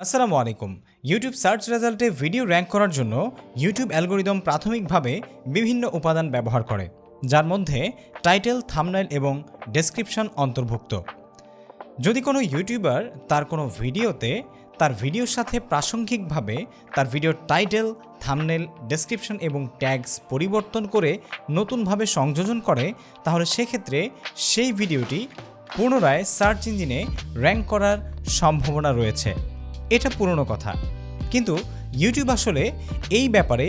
আসসালামু আলাইকুম। YouTube search রেজাল্টে ভিডিও র্যাঙ্ক করার জন্য ইউটিউব অ্যালগোরিদম প্রাথমিকভাবে বিভিন্ন উপাদান ব্যবহার করে, যার মধ্যে টাইটেল, থাম্বনেইল এবং ডেসক্রিপশন অন্তর্ভুক্ত। যদি কোনো ইউটিউবার তার কোনো ভিডিওতে তার ভিডিওর সাথে প্রাসঙ্গিকভাবে তার ভিডিওর টাইটেল, থাম্বনেইল, ডেসক্রিপশন এবং ট্যাগস পরিবর্তন করে নতুনভাবে সংযোজন করে, তাহলে সেক্ষেত্রে সেই ভিডিওটি পুনরায় সার্চ ইঞ্জিনে র্যাঙ্ক করার সম্ভাবনা রয়েছে। এটা পুরনো কথা, কিন্তু ইউটিউব আসলে এই ব্যাপারে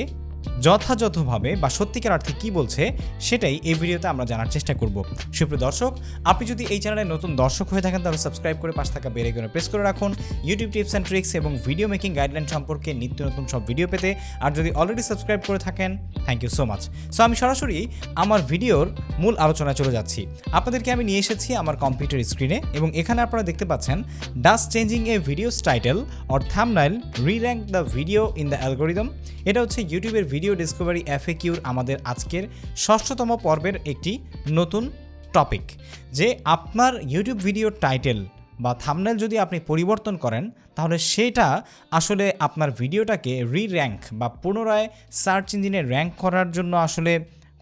যথাযথভাবে বা সত্যিকার অর্থে কী বলছে সেটাই এই ভিডিওতে আমরা জানার চেষ্টা করব। সুপ্রিয় দর্শক, আপনি যদি এই চ্যানেলে নতুন দর্শক হয়ে থাকেন তাহলে সাবস্ক্রাইব করে পাশে থাকা বেল আইকনে প্রেস করে রাখুন ইউটিউব টিপস অ্যান্ড ট্রিক্স এবং ভিডিও মেকিং গাইডলাইন সম্পর্কে নিত্য নতুন সব ভিডিও পেতে। আর যদি অলরেডি সাবস্ক্রাইব করে থাকেন, thank you so much. So আমি সরাসরি আমার ভিডিওর মূল আলোচনায় চলে যাচ্ছি। আপনাদেরকে আমি নিয়ে এসেছি আমার কম্পিউটার স্ক্রিনে এবং এখানে আপনারা দেখতে পাচ্ছেন, does changing a video's title or thumbnail re-rank the video in the algorithm. এটা হচ্ছে ইউটিউবের ভিডিও ডিসকভারি FAQর আমাদের আজকের 6ষতম পর্বের একটি নতুন টপিক, যে আপনার ইউটিউব ভিডিওর টাইটেল বা থাম্বনেইল যদি আপনি পরিবর্তন করেন তাহলে সেটা আসলে আপনার ভিডিওটাকে রি-র্যাঙ্ক বা পুনরায় সার্চ ইঞ্জিনে র্যাঙ্ক করার জন্য আসলে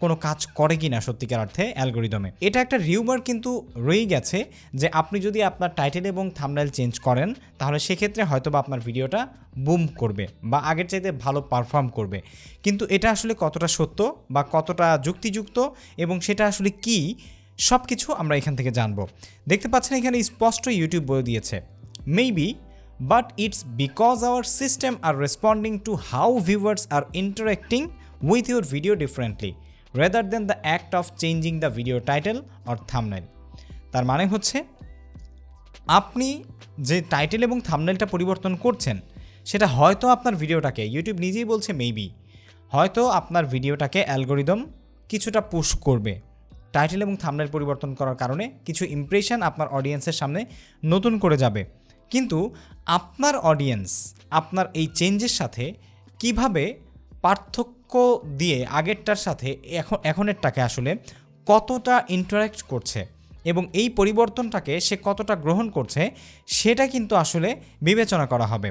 কোনো কাজ করে কি না সত্যিকার অর্থে অ্যালগোরিদমে। এটা একটা রিউমার কিন্তু রয়ে গেছে যে আপনি যদি আপনার টাইটেল এবং থাম্বনেইল চেঞ্জ করেন তাহলে সেক্ষেত্রে হয়তো বা আপনার ভিডিওটা বুম করবে বা আগের চাইতে ভালো পারফর্ম করবে। কিন্তু এটা আসলে কতটা সত্য বা কতটা যুক্তিযুক্ত এবং সেটা আসলে কি, সব কিছু আমরা এখান থেকে জানবো। দেখতে পাচ্ছেন এখানে স্পষ্ট ইউটিউব বলে দিয়েছে, maybe but it's because our system are responding to how viewers are interacting with your video differently rather than the act of changing the video title or thumbnail। তার মানে হচ্ছে আপনি যে টাইটেল এবং থাম্বনেইলটা পরিবর্তন করছেন সেটা হয়তো আপনার ভিডিওটাকে, ইউটিউব নিজেই বলছে মেবি, হয়তো আপনার ভিডিওটাকে অ্যালগোরিদম কিছুটা পুশ করবে। টাইটেল এবং থাম্বনেইল পরিবর্তন করার কারণে কিছু ইমপ্রেশন আপনার অডিয়েন্সের সামনে নতুন করে যাবে, কিন্তু আপনার অডিয়েন্স আপনার এই চেঞ্জের সাথে কিভাবে পার্থক্য দিয়ে আগেরটার সাথে এখনেরটাকে আসলে কতটা ইন্টারাক্ট করছে এবং এই পরিবর্তনটাকে সে কতটা গ্রহণ করছে সেটা কিন্তু আসলে বিবেচনা করা হবে।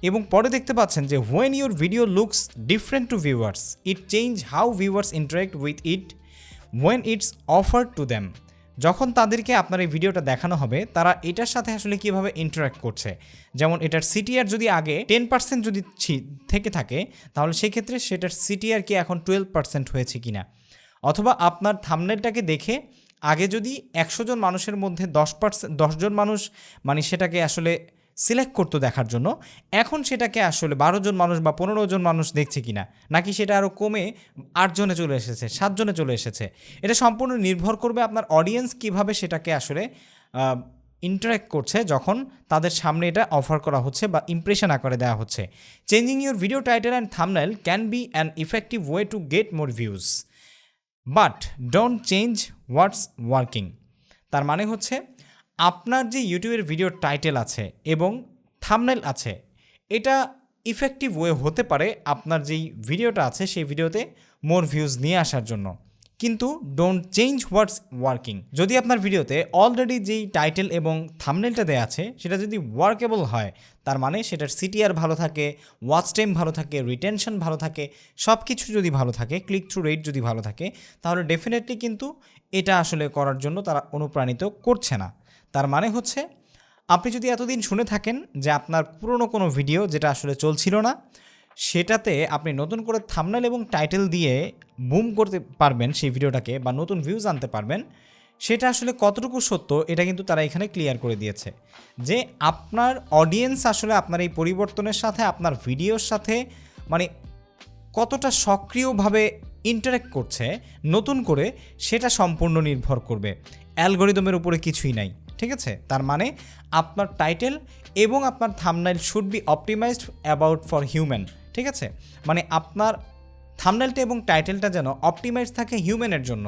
এবং পরে দেখতে পাচ্ছেন যে when your video looks different to viewers it change how viewers interact with it when it's offered to them. যখন তাদেরকে আপনার এই ভিডিওটা দেখানো হবে তারা এটার সাথে আসলে কীভাবে ইন্টারাক্ট করছে। যেমন এটার CTR যদি আগে 10% যদি থেকে থাকে তাহলে সেক্ষেত্রে সেটার CTR কি এখন 12% হয়েছে কিনা, অথবা আপনার থাম্বনেইলটাকে দেখে আগে যদি 100 জন মানুষের মধ্যে 10 জন মানুষ মানে সেটাকে আসলে সিলেক্ট করতো দেখার জন্য, এখন সেটাকে আসলে 12 জন মানুষ বা 15 জন মানুষ দেখছে কিনা, নাকি সেটা আরও কমে 8 জনে চলে এসেছে, 7 জনে চলে এসেছে। এটা সম্পূর্ণ নির্ভর করবে আপনার অডিয়েন্স কিভাবে সেটাকে আসলে ইন্টারাক্ট করছে যখন তাদের সামনে এটা অফার করা হচ্ছে বা ইমপ্রেশন আকারে দেওয়া হচ্ছে। Changing your video title and thumbnail can be an effective way to get more views, but don't change what's working. তার মানে হচ্ছে আপনার যে ইউটিউবের ভিডিওর টাইটেল আছে এবং থাম্বনেইল আছে, এটা ইফেক্টিভ ওয়ে হতে পারে আপনার যেই ভিডিওটা আছে সেই ভিডিওতে মোর ভিউজ নিয়ে আসার জন্য, কিন্তু ডোন্ট চেঞ্জ হোয়াটস ওয়ার্কিং। যদি আপনার ভিডিওতে অলরেডি যেই টাইটেল এবং থাম্বনেইলটা দেওয়া আছে সেটা যদি ওয়ার্কেবল হয়, তার মানে সেটার CTR ভালো থাকে, ওয়াচ টাইম ভালো থাকে, রিটেনশন ভালো থাকে, সব কিছু যদি ভালো থাকে, ক্লিক থ্রু রেট যদি ভালো থাকে, তাহলে ডেফিনেটলি কিন্তু এটা আসলে করার জন্য তারা অনুপ্রাণিত করছে না। তার মানে হচ্ছে আপনি যদি এতদিন শুনে থাকেন যে আপনার পুরনো কোনো ভিডিও যেটা আসলে চলছিল না সেটাতে আপনি নতুন করে থাম্বনেইল এবং টাইটেল দিয়ে বুম করতে পারবেন সেই ভিডিওটাকে বা নতুন ভিউজ আনতে পারবেন, সেটা আসলে কতটুকু সত্য এটা কিন্তু তারা এখানে ক্লিয়ার করে দিয়েছে যে আপনার অডিয়েন্স আসলে আপনার এই পরিবর্তনের সাথে আপনার ভিডিওর সাথে মানে কতটা সক্রিয়ভাবে ইন্টারেক্ট করছে নতুন করে, সেটা সম্পূর্ণ নির্ভর করবে, অ্যালগোরিদমের উপরে কিছুই নাই। ঠিক আছে, তার মানে আপনার টাইটেল এবং আপনার thumbnail should be optimised about for human. ঠিক আছে, মানে আপনার থাম্বনেইলটা এবং টাইটেলটা যেন অপটিমাইজ থাকে হিউম্যানের জন্য।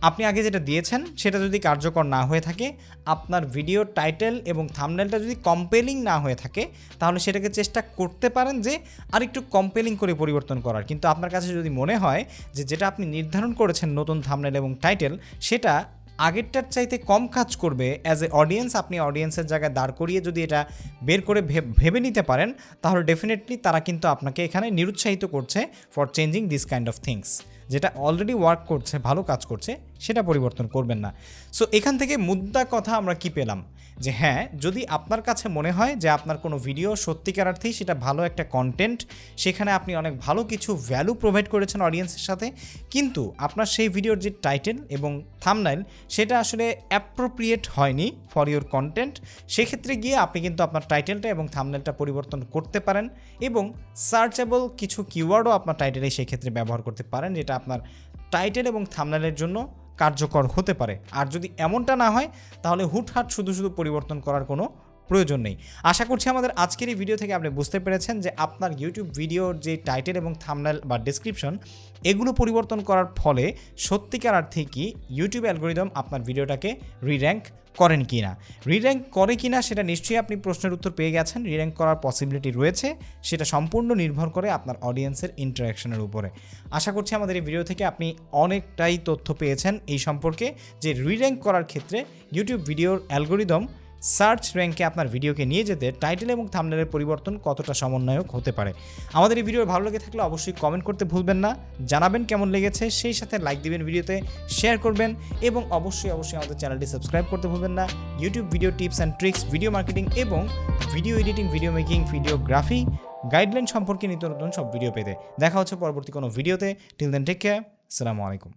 আপনি আগে যেটা দিয়েছেন সেটা যদি কার্যকর না হয়ে থাকে, আপনার ভিডিওর টাইটেল এবং থাম্বনেইলটা যদি কম্পেলিং না হয়ে থাকে, তাহলে সেটাকে চেষ্টা করতে পারেন যে আরেকটু কম্পেলিং করে পরিবর্তন করার। কিন্তু আপনার কাছে যদি মনে হয় যে যেটা আপনি নির্ধারণ করেছেন নতুন থাম্বনেইল এবং টাইটেল সেটা আগেরটার চাইতে কম কাজ করবে অ্যাজ এ অডিয়েন্স, আপনি অডিয়েন্সের জায়গায় দাঁড় করিয়ে যদি এটা বের করে ভেবে নিতে পারেন, তাহলে ডেফিনেটলি তারা কিন্তু আপনাকে এখানে নিরুৎসাহিত করছে for changing this kind of things. যেটা অলরেডি ওয়ার্ক করছে, ভালো কাজ করছে, সেটা পরিবর্তন করবেন না। সো এখান থেকে মুদ্রা কথা আমরা কি পেলাম, যে হ্যাঁ, যদি আপনার কাছে মনে হয় যে আপনার কোনো ভিডিও সত্যিকার অর্থেই সেটা ভালো একটা কন্টেন্ট, সেখানে আপনি অনেক ভালো কিছু ভ্যালু প্রোভাইড করেছেন অডিয়েন্সের সাথে, কিন্তু আপনার সেই ভিডিওর যে টাইটেল এবং থাম্বনেইল সেটা আসলে অ্যাপ্রোপ্রিয়েট হয়নি ফর ইওর কন্টেন্ট, সেক্ষেত্রে গিয়ে আপনি কিন্তু আপনার টাইটেলটা এবং থাম্বনেইলটা পরিবর্তন করতে পারেন এবং সার্চেবল কিছু কিওয়ার্ডও আপনার টাইটেলে সেই ক্ষেত্রে ব্যবহার করতে পারেন, যেটা আপনার টাইটেল এবং থাম্বনেইলের জন্য কার্যকর হতে পারে। আর যদি এমনটা না হয়, তাহলে হুটহাট শুধু শুধু পরিবর্তন করার কোনো প্রয়োজন নেই। আশা করছি আমাদের আজকের এই ভিডিও থেকে আপনি বুঝতে পেরেছেন যে আপনার ইউটিউব ভিডিওর যে টাইটেল এবং থাম্বনেইল বা ডেসক্রিপশন, এগুলো পরিবর্তন করার ফলে সত্যিকার অর্থে কি ইউটিউব অ্যালগরিদম আপনার ভিডিওটাকে রির্যাঙ্ক করেন কি না। রির্যাঙ্ক করে কি না সেটা নিশ্চয়ই আপনি প্রশ্নের উত্তর পেয়ে গেছেন। রির্যাঙ্ক করার পসিবিলিটি রয়েছে, সেটা সম্পূর্ণ নির্ভর করে আপনার অডিয়েন্সের ইন্টারাকশনের উপরে। আশা করছি আমাদের এই ভিডিও থেকে আপনি অনেকটাই তথ্য পেয়েছেন এই সম্পর্কে, যে রির্যাঙ্ক করার ক্ষেত্রে ইউটিউব ভিডিওর অ্যালগরিদম সার্চ র্যাঙ্কে আপনার ভিডিওকে নিয়ে যেতে টাইটেল এবং থাম্বনেইলের পরিবর্তন কতটা সমন্বয়ক হতে পারে। আমাদের এই ভিডিও ভালো লেগে থাকলে অবশ্যই কমেন্ট করতে ভুলবেন না, জানাবেন কেমন লেগেছে, সেই সাথে লাইক দিবেন, ভিডিওতে শেয়ার করবেন এবং অবশ্যই আমাদের চ্যানেলটি সাবস্ক্রাইব করতে ভুলবেন না। YouTube video tips and tricks, video marketing এবং video editing, video making, videography guideline সম্পর্কে নিত্য নতুন সব ভিডিও পেতে দেখা হচ্ছে পরবর্তী কোনো ভিডিওতে। টিল দেন টেক কেয়ার, আসসালামু আলাইকুম।